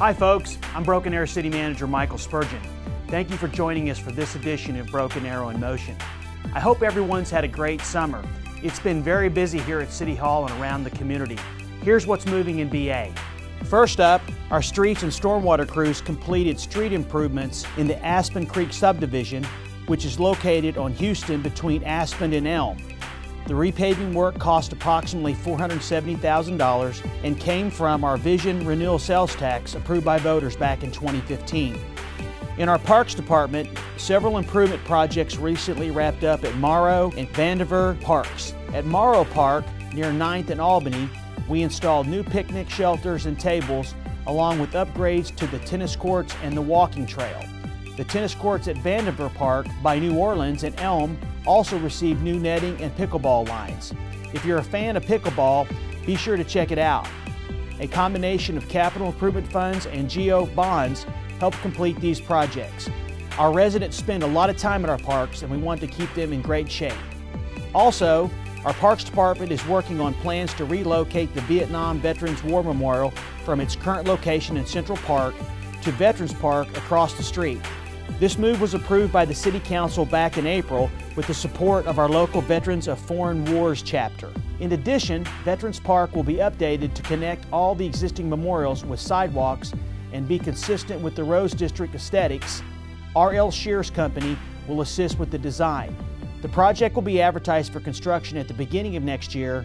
Hi folks, I'm Broken Arrow City Manager Michael Spurgeon. Thank you for joining us for this edition of Broken Arrow in Motion. I hope everyone's had a great summer. It's been very busy here at City Hall and around the community. Here's what's moving in BA. First up, our streets and stormwater crews completed street improvements in the Aspen Creek subdivision, which is located on Houston between Aspen and Elm. The repaving work cost approximately $470,000 and came from our Vision Renewal Sales Tax approved by voters back in 2015. In our Parks Department, several improvement projects recently wrapped up at Morrow and Vandiver Parks. At Morrow Park, near 9th and Albany, we installed new picnic shelters and tables, along with upgrades to the tennis courts and the walking trail. The tennis courts at Vandiver Park by New Orleans and Elm also received new netting and pickleball lines. If you're a fan of pickleball, be sure to check it out. A combination of capital improvement funds and GO bonds helped complete these projects. Our residents spend a lot of time at our parks and we want to keep them in great shape. Also, our Parks Department is working on plans to relocate the Vietnam Veterans War Memorial from its current location in Central Park to Veterans Park across the street. This move was approved by the City Council back in April with the support of our local Veterans of Foreign Wars chapter. In addition, Veterans Park will be updated to connect all the existing memorials with sidewalks and be consistent with the Rose District aesthetics. R.L. Shears Company will assist with the design. The project will be advertised for construction at the beginning of next year,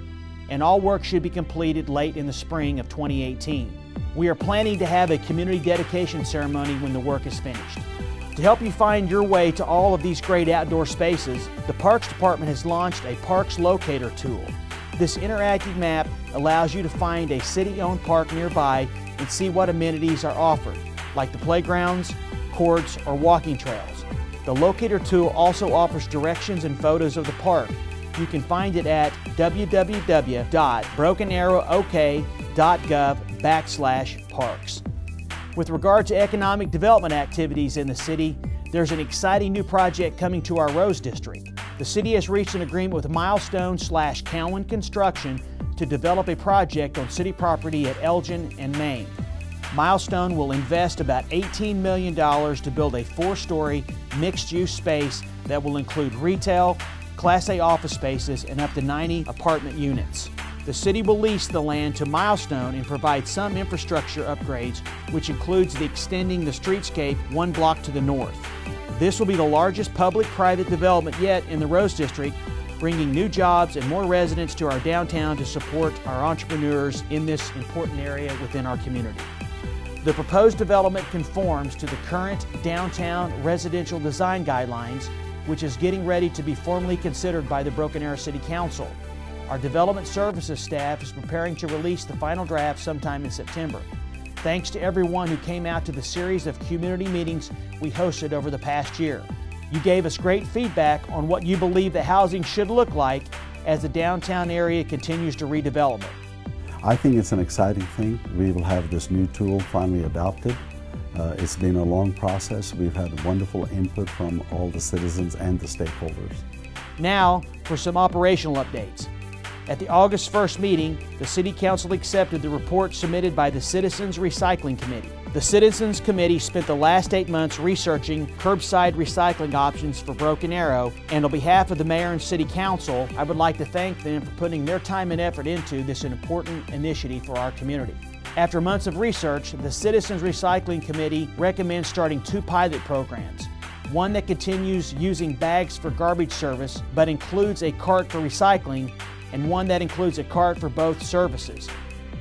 and all work should be completed late in the spring of 2018. We are planning to have a community dedication ceremony when the work is finished. To help you find your way to all of these great outdoor spaces, the Parks Department has launched a Parks Locator tool. This interactive map allows you to find a city-owned park nearby and see what amenities are offered, like the playgrounds, courts, or walking trails. The Locator tool also offers directions and photos of the park. You can find it at www.brokenarrowok.gov/parks. With regard to economic development activities in the city, there's an exciting new project coming to our Rose District. The city has reached an agreement with Milestone/Cowan Construction to develop a project on city property at Elgin and Maine. Milestone will invest about $18 million to build a 4-story mixed-use space that will include retail, Class A office spaces, and up to 90 apartment units. The city will lease the land to Milestone and provide some infrastructure upgrades, which includes the extending the streetscape 1 block to the north. This will be the largest public-private development yet in the Rose District, bringing new jobs and more residents to our downtown to support our entrepreneurs in this important area within our community. The proposed development conforms to the current downtown residential design guidelines, which is getting ready to be formally considered by the Broken Arrow City Council. Our development services staff is preparing to release the final draft sometime in September. Thanks to everyone who came out to the series of community meetings we hosted over the past year. You gave us great feedback on what you believe the housing should look like as the downtown area continues to redevelop. I think it's an exciting thing. We will have this new tool finally adopted. It's been a long process. We've had wonderful input from all the citizens and the stakeholders. Now for some operational updates. At the August 1st meeting, the City Council accepted the report submitted by the Citizens Recycling Committee. The Citizens Committee spent the last 8 months researching curbside recycling options for Broken Arrow, and on behalf of the Mayor and City Council, I would like to thank them for putting their time and effort into this important initiative for our community. After months of research, the Citizens Recycling Committee recommends starting 2 pilot programs. One that continues using bags for garbage service but includes a cart for recycling, and one that includes a cart for both services.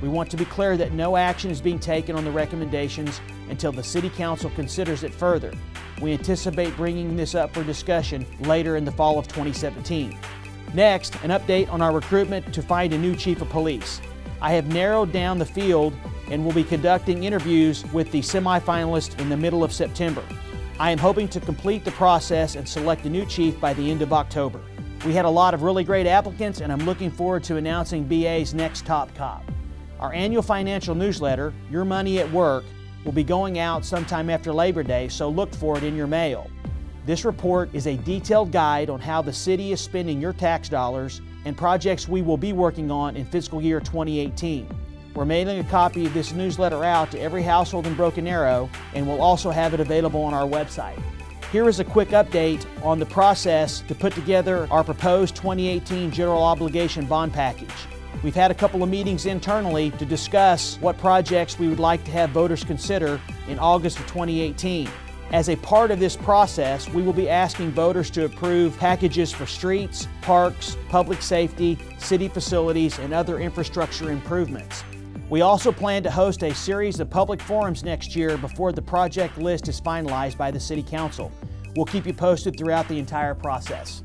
We want to be clear that no action is being taken on the recommendations until the City Council considers it further. We anticipate bringing this up for discussion later in the fall of 2017. Next, an update on our recruitment to find a new Chief of Police. I have narrowed down the field and will be conducting interviews with the semifinalists in the middle of September. I am hoping to complete the process and select a new chief by the end of October. We had a lot of really great applicants, and I'm looking forward to announcing BA's next top cop. Our annual financial newsletter, Your Money at Work, will be going out sometime after Labor Day, so look for it in your mail. This report is a detailed guide on how the city is spending your tax dollars and projects we will be working on in fiscal year 2018. We're mailing a copy of this newsletter out to every household in Broken Arrow, and we'll also have it available on our website. Here is a quick update on the process to put together our proposed 2018 general obligation bond package. We've had a couple of meetings internally to discuss what projects we would like to have voters consider in August of 2018. As a part of this process, we will be asking voters to approve packages for streets, parks, public safety, city facilities, and other infrastructure improvements. We also plan to host a series of public forums next year before the project list is finalized by the City Council. We'll keep you posted throughout the entire process.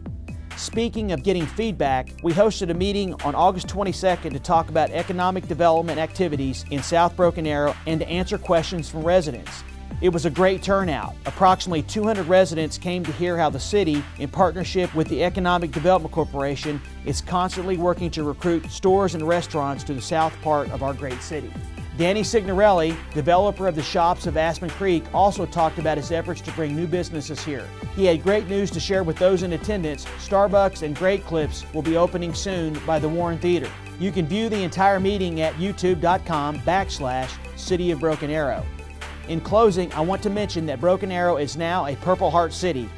Speaking of getting feedback, we hosted a meeting on August 22nd to talk about economic development activities in South Broken Arrow and to answer questions from residents. It was a great turnout. Approximately 200 residents came to hear how the city, in partnership with the Economic Development Corporation, is constantly working to recruit stores and restaurants to the south part of our great city. Danny Signorelli, developer of the shops of Aspen Creek, also talked about his efforts to bring new businesses here. He had great news to share with those in attendance. Starbucks and Great Clips will be opening soon by the Warren Theater. You can view the entire meeting at youtube.com/City of Broken Arrow. In closing, I want to mention that Broken Arrow is now a Purple Heart City.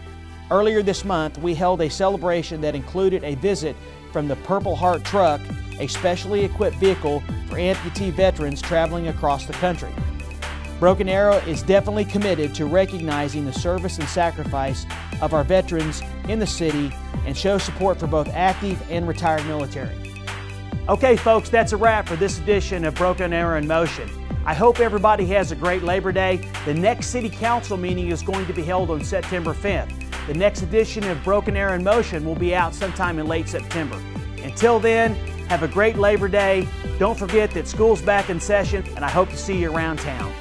Earlier this month, we held a celebration that included a visit from the Purple Heart Truck, a specially equipped vehicle for amputee veterans traveling across the country. Broken Arrow is definitely committed to recognizing the service and sacrifice of our veterans in the city and show support for both active and retired military. Okay folks, that's a wrap for this edition of Broken Arrow in Motion. I hope everybody has a great Labor Day. The next City Council meeting is going to be held on September 5th. The next edition of Broken Arrow in Motion will be out sometime in late September. Until then, have a great Labor Day. Don't forget that school's back in session, and I hope to see you around town.